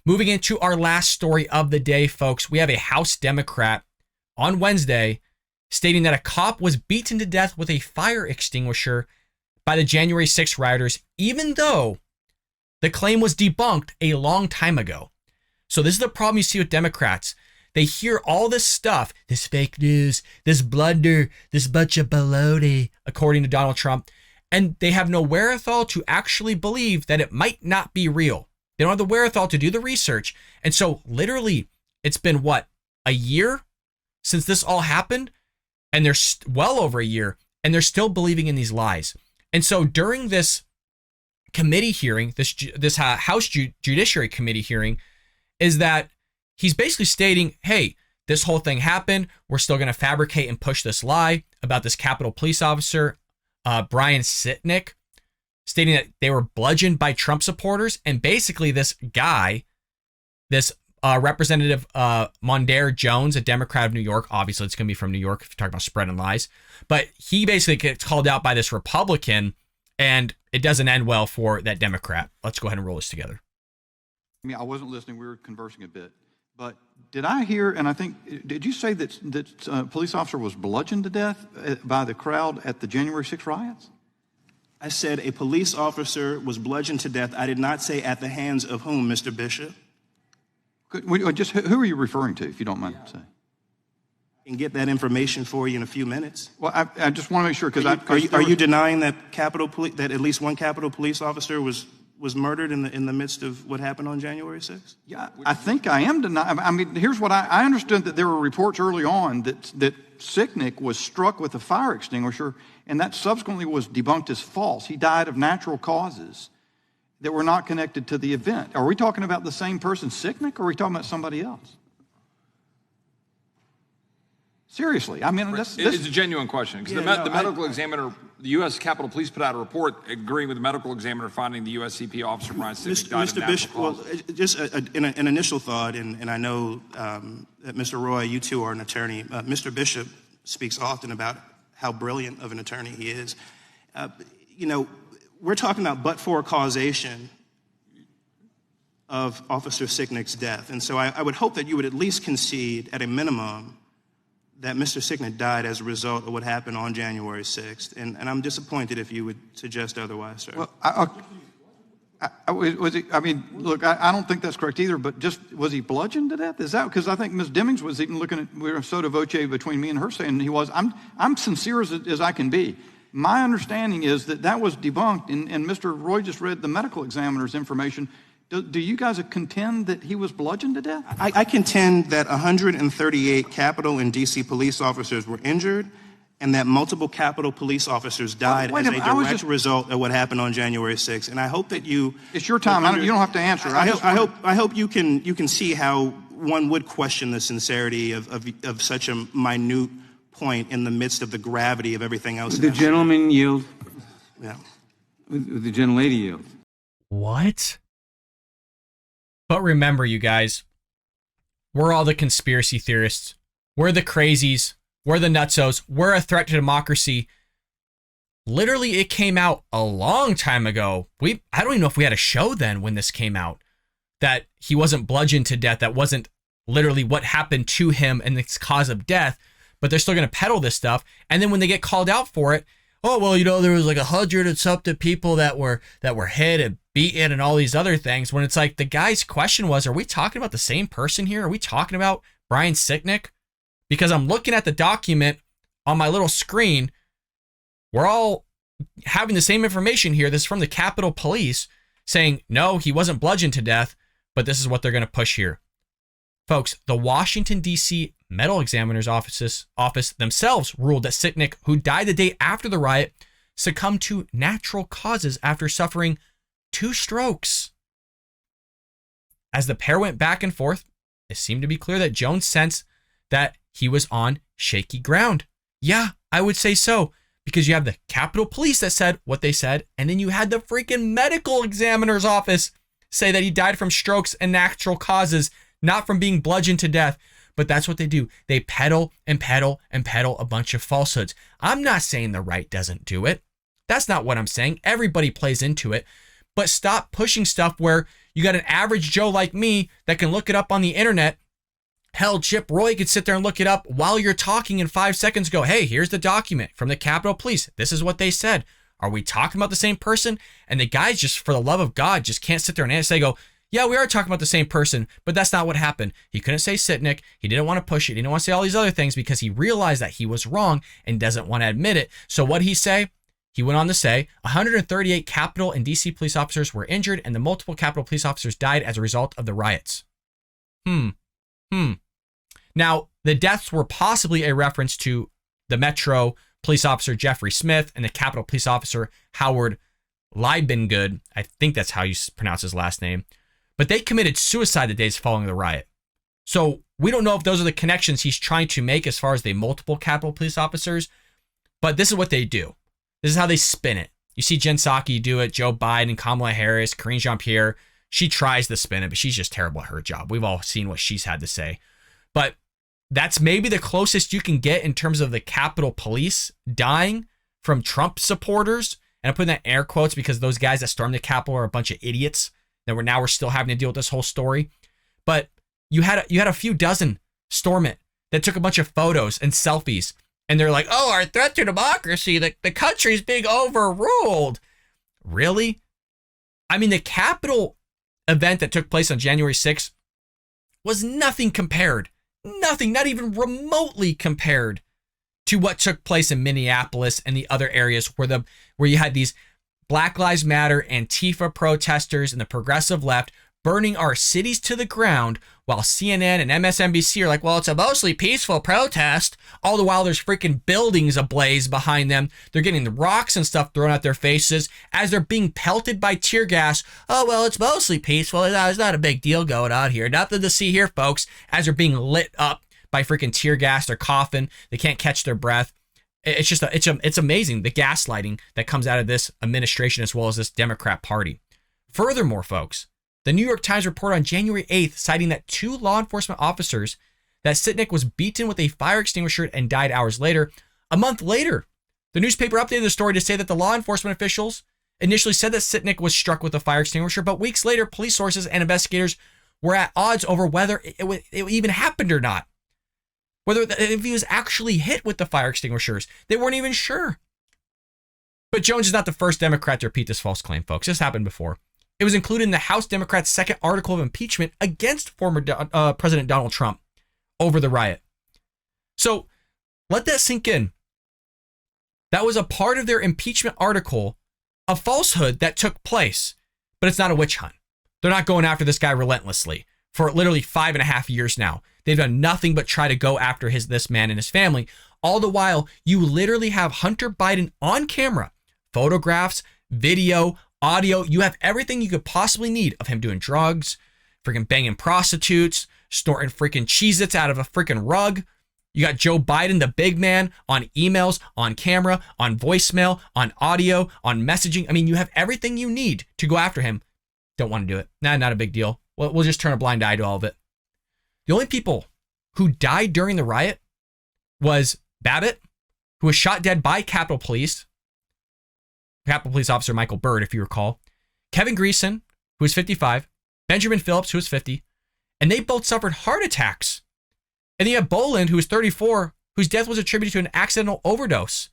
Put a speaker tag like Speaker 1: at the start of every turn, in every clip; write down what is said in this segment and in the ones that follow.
Speaker 1: Moving into our last story of the day, folks, we have a House Democrat on Wednesday stating that a cop was beaten to death with a fire extinguisher by the January 6th rioters, even though the claim was debunked a long time ago. So this is the problem you see with Democrats. They hear all this stuff, this fake news, this blunder, this bunch of baloney, according to Donald Trump, and they have no wherewithal to actually believe that it might not be real. They don't have the wherewithal to do the research. And so literally, it's been what, a year since this all happened? And they're well over a year, and they're still believing in these lies. And so during this committee hearing, this House Judiciary Committee hearing, is that he's basically stating, hey, this whole thing happened. We're still going to fabricate and push this lie about this Capitol Police officer, Brian Sicknick, stating that they were bludgeoned by Trump supporters. And basically this guy, this Representative Mondaire Jones, a Democrat of New York, obviously it's going to be from New York if you're talking about spreading lies, but he basically gets called out by this Republican, and it doesn't end well for that Democrat. Let's go ahead and roll this together.
Speaker 2: I mean, I wasn't listening. We were conversing a bit. But did I hear, and I think, did you say that a police officer was bludgeoned to death by the crowd at the January 6th riots?
Speaker 3: I said a police officer was bludgeoned to death. I did not say at the hands of whom, Mr. Bishop.
Speaker 2: Just who are you referring to, if you don't mind saying?
Speaker 3: I can get that information for you in a few minutes.
Speaker 2: Well, I just want to make sure, because
Speaker 3: are you denying that that at least one Capitol Police officer was murdered in the midst of what happened on January 6th?
Speaker 2: Yeah, I think I am denying. I mean, here's what I understood, that there were reports early on that Sicknick was struck with a fire extinguisher, and that subsequently was debunked as false. He died of natural causes that were not connected to the event. Are we talking about the same person, Sicknick, or are we talking about somebody else? Seriously, I mean,
Speaker 4: it's a genuine question, because the medical examiner, the U.S. Capitol Police put out a report agreeing with the medical examiner finding the USCP officer Brian Sicknick died of natural
Speaker 3: Bishop,
Speaker 4: causes.
Speaker 3: well, just an initial thought, and I know that Mr. Roy, you too are an attorney. Mr. Bishop speaks often about how brilliant of an attorney he is. We're talking about but-for causation of Officer Sicknick's death. And so I would hope that you would at least concede, at a minimum, that Mr. Sicknick died as a result of what happened on January 6th. And I'm disappointed if you would suggest otherwise, sir.
Speaker 2: Well, I don't think that's correct either, but was he bludgeoned to death? Is that, because I think Ms. Demings was even looking at, we were sotto voce between me and her saying he was. I'm sincere as I can be. My understanding is that was debunked, and Mr. Roy just read the medical examiner's information. Do you guys contend that he was bludgeoned to death?
Speaker 3: I contend that 138 Capitol and D.C. police officers were injured, and that multiple Capitol police officers died as a direct result of what happened on January 6th. And I hope that you...
Speaker 2: It's your time. You don't have to answer.
Speaker 3: I hope you can see how one would question the sincerity of such a minute point in the midst of the gravity of everything else.
Speaker 5: Would the gentleman yield?
Speaker 3: Yeah.
Speaker 5: Would the gentlelady yield?
Speaker 1: What? But remember, you guys, we're all the conspiracy theorists. We're the crazies. We're the nutsos. We're a threat to democracy. Literally, it came out a long time ago. I don't even know if we had a show then when this came out, that he wasn't bludgeoned to death. That wasn't literally what happened to him and its cause of death. But they're still going to peddle this stuff. And then when they get called out for it, oh, well, there was like 100 and something people that were hit and beaten and all these other things. When it's like, the guy's question was, are we talking about the same person here? Are we talking about Brian Sicknick? Because I'm looking at the document on my little screen. We're all having the same information here. This is from the Capitol Police saying, no, he wasn't bludgeoned to death, but this is what they're going to push here. Folks, the Washington, D.C. Medical Examiner's Office themselves ruled that Sicknick, who died the day after the riot, succumbed to natural causes after suffering 2 strokes. As the pair went back and forth, it seemed to be clear that Jones sensed that he was on shaky ground. Yeah, I would say so, because you have the Capitol Police that said what they said, and then you had the freaking Medical Examiner's Office say that he died from strokes and natural causes, not from being bludgeoned to death. But that's what they do. They peddle and peddle and peddle a bunch of falsehoods. I'm not saying the right doesn't do it. That's not what I'm saying. Everybody plays into it. But stop pushing stuff where You got an average Joe like me that can look it up on the internet. Hell, Chip Roy could sit there and look it up while you're talking in 5 seconds, go, hey, here's the document from the Capitol Police. This is what they said. Are we talking about the same person? And the guys just, for the love of God, just can't sit there and say, go, yeah, we are talking about the same person, but that's not what happened. He couldn't say Sitnik. He didn't want to push it. He didn't want to say all these other things because he realized that he was wrong and doesn't want to admit it. So what did he say? He went on to say 138 Capitol and DC police officers were injured and the multiple Capitol police officers died as a result of the riots. Now, the deaths were possibly a reference to the Metro police officer Jeffrey Smith and the Capitol police officer Howard Liebengood. I think that's how you pronounce his last name. But they committed suicide the days following the riot. So we don't know if those are the connections he's trying to make as far as the multiple Capitol police officers. But this is what they do. This is how they spin it. You see Jen Psaki do it, Joe Biden, Kamala Harris, Karine Jean-Pierre. She tries to spin it, but she's just terrible at her job. We've all seen what she's had to say. But that's maybe the closest you can get in terms of the Capitol Police dying from Trump supporters. And I'm putting that in air quotes because those guys that stormed the Capitol are a bunch of idiots that we're still having to deal with this whole story. But you had a few dozen storm it that took a bunch of photos and selfies. And they're like, oh, our threat to democracy, the country's being overruled. Really? I mean, the Capitol event that took place on January 6th was nothing compared. Nothing, not even remotely compared to what took place in Minneapolis and the other areas where you had these Black Lives Matter, Antifa protesters and the progressive left burning our cities to the ground while CNN and MSNBC are like, well, it's a mostly peaceful protest. All the while there's freaking buildings ablaze behind them. They're getting the rocks and stuff thrown at their faces as they're being pelted by tear gas. Oh, well, it's mostly peaceful. It's not a big deal going on here. Nothing to see here, folks, as they're being lit up by freaking tear gas. They're coughing. They can't catch their breath. It's just, it's amazing, the gaslighting that comes out of this administration as well as this Democrat Party. Furthermore, folks, the New York Times reported on January 8th citing that 2 law enforcement officers that Sitnik was beaten with a fire extinguisher and died hours later. A month later, the newspaper updated the story to say that the law enforcement officials initially said that Sitnik was struck with a fire extinguisher, but weeks later, police sources and investigators were at odds over whether it even happened or not. If he was actually hit with the fire extinguishers. They weren't even sure. But Jones is not the first Democrat to repeat this false claim, folks. This happened before. It was included in the House Democrats' second article of impeachment against former President Donald Trump over the riot. So let that sink in. That was a part of their impeachment article, a falsehood that took place, but it's not a witch hunt. They're not going after this guy relentlessly for literally 5.5 years now. They've done nothing but try to go after this man and his family. All the while, you literally have Hunter Biden on camera, photographs, video, audio. You have everything you could possibly need of him doing drugs, freaking banging prostitutes, snorting freaking Cheez-Its out of a freaking rug. You got Joe Biden, the big man, on emails, on camera, on voicemail, on audio, on messaging. I mean, you have everything you need to go after him. Don't want to do it. Not a big deal. We'll just turn a blind eye to all of it. The only people who died during the riot was Babbitt, who was shot dead by Capitol Police Officer Michael Byrd, if you recall, Kevin Greason, who was 55, Benjamin Phillips, who was 50, and they both suffered heart attacks. And then you have Boland, who was 34, whose death was attributed to an accidental overdose.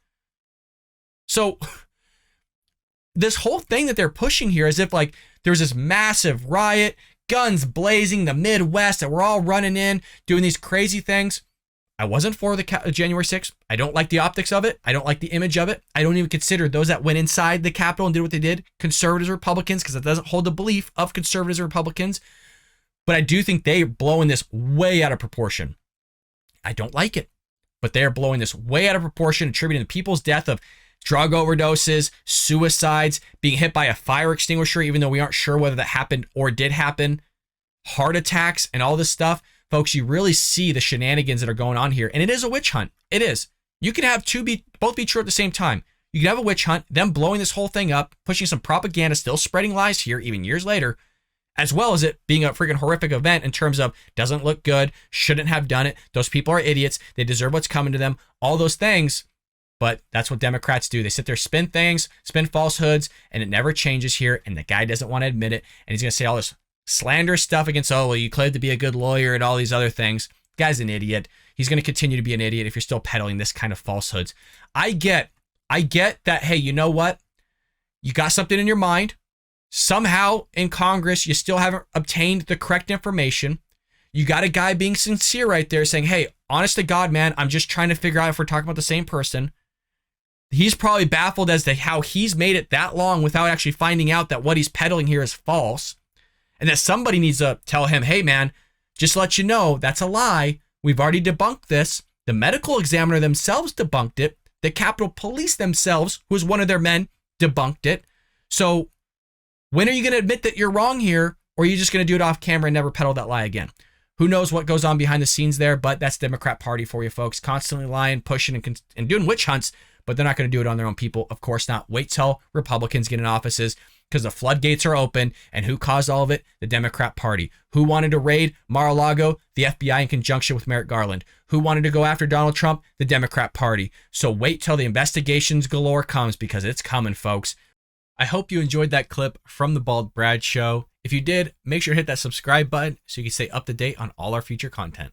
Speaker 1: So this whole thing that they're pushing here as if like there's this massive riot, guns blazing, the Midwest, that we're all running in, doing these crazy things. I wasn't for the January 6th. I don't like the optics of it. I don't like the image of it. I don't even consider those that went inside the Capitol and did what they did conservatives or Republicans, because it doesn't hold the belief of conservatives or Republicans. But I do think they're blowing this way out of proportion. I don't like it, but they're blowing this way out of proportion, attributing the people's death of drug overdoses, suicides, being hit by a fire extinguisher, even though we aren't sure whether that happened or did happen, heart attacks, and all this stuff. Folks, you really see the shenanigans that are going on here. And it is a witch hunt. It is. You can have both be true at the same time. You can have a witch hunt, them blowing this whole thing up, pushing some propaganda, still spreading lies here, even years later, as well as it being a freaking horrific event in terms of doesn't look good, shouldn't have done it. Those people are idiots. They deserve what's coming to them. All those things. But that's what Democrats do. They sit there, spin things, spin falsehoods, and it never changes here. And the guy doesn't want to admit it. And he's going to say all this slanderous stuff against, oh, well, you claim to be a good lawyer and all these other things. Guy's an idiot. He's going to continue to be an idiot if you're still peddling this kind of falsehoods. I get that, hey, you know what? You got something in your mind. Somehow in Congress, you still haven't obtained the correct information. You got a guy being sincere right there saying, hey, honest to God, man, I'm just trying to figure out if we're talking about the same person. He's probably baffled as to how he's made it that long without actually finding out that what he's peddling here is false. And that somebody needs to tell him, hey, man, just to let you know, that's a lie. We've already debunked this. The medical examiner themselves debunked it. The Capitol Police themselves, who was one of their men, debunked it. So when are you going to admit that you're wrong here? Or are you just going to do it off camera and never peddle that lie again? Who knows what goes on behind the scenes there, but that's the Democrat Party for you folks. Constantly lying, pushing, and doing witch hunts, but they're not going to do it on their own people. Of course not. Wait till Republicans get in offices because the floodgates are open. And who caused all of it? The Democrat Party. Who wanted to raid Mar-a-Lago? The FBI in conjunction with Merrick Garland. Who wanted to go after Donald Trump? The Democrat Party. So wait till the investigations galore comes because it's coming, folks. I hope you enjoyed that clip from the Bald Brad Show. If you did, make sure to hit that subscribe button so you can stay up to date on all our future content.